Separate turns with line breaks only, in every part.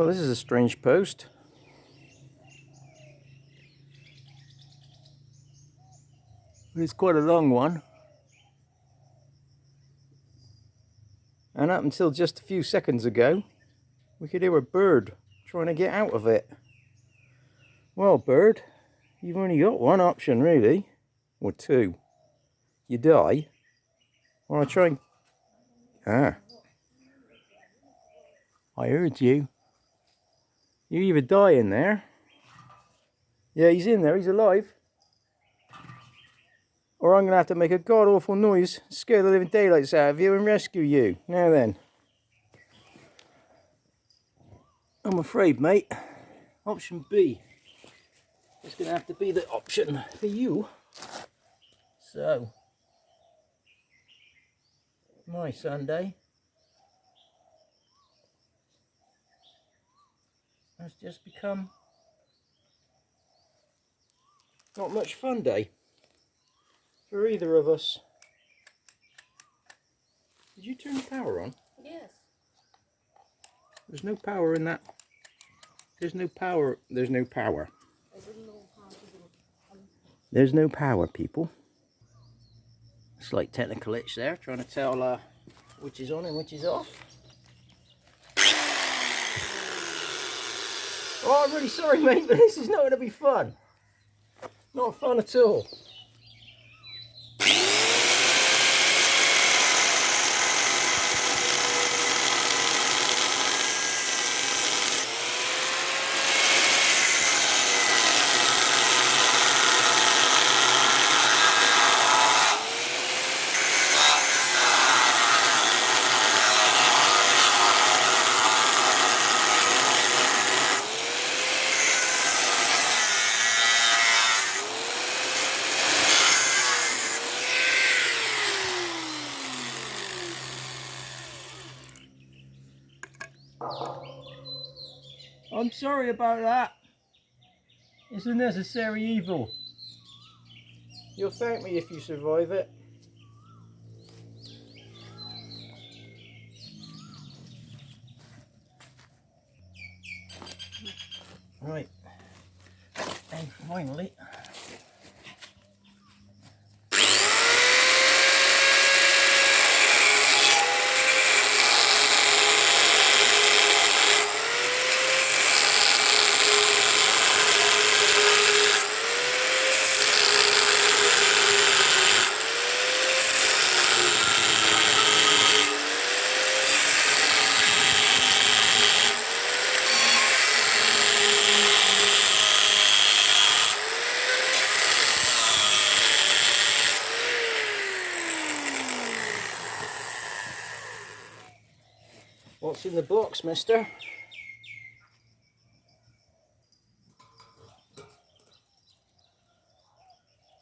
Well, this is a strange post. It's quite a long one. And up until just a few seconds ago, we could hear a bird trying to get out of it. Well, bird, you've only got one option really, or two. You die, or I try and... Ah. I heard you. You either die in there. Yeah, he's in there, he's alive. Or I'm going to have to make a god-awful noise, scare the living daylights out of you and rescue you. Now then. I'm afraid, mate, option B is going to have to be the option for you. So, my Sunday has just become not much fun day for either of us. Did you turn the power on?
Yes.
There's no power in that. There's no power. There's no power.
I didn't know how to do it.
There's no power, people. Slight technical itch there, trying to tell which is on and which is off. Oh, I'm really sorry, mate, but this is not going to be fun. Not fun at all. I'm sorry about that. It's a necessary evil. You'll thank me if you survive it. Right. And finally, what's in the box, mister?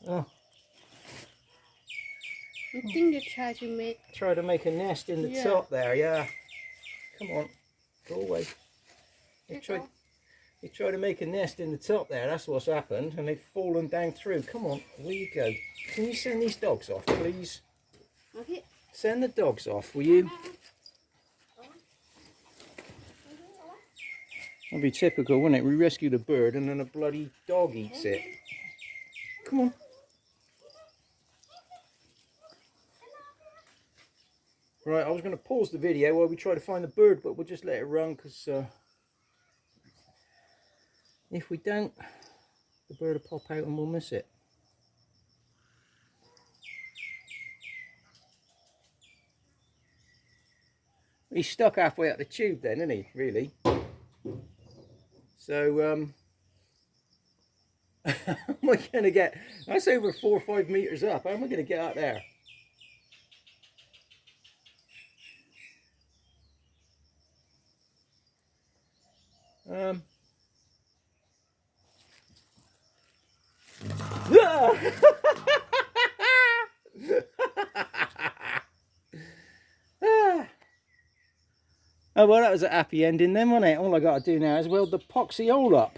Oh.
I think you try to make
a nest in the top there, yeah. Come on, go away. They tried to make a nest in the top there, that's what's happened, and they've fallen down through. Come on, away you go. Can you send these dogs off, please?
Okay.
Send the dogs off, will you? That'd be typical, wouldn't it? We rescue the bird and then a bloody dog eats it. Come on. Right, I was going to pause the video while we try to find the bird, but we'll just let it run because if we don't, the bird will pop out and we'll miss it. He's stuck halfway up the tube then, isn't he, really? So, how am I going to get, that's over 4 or 5 meters up, how am I going to get out there? Oh well, that was a happy ending then, wasn't it? All I got to do now is weld the epoxy hole up.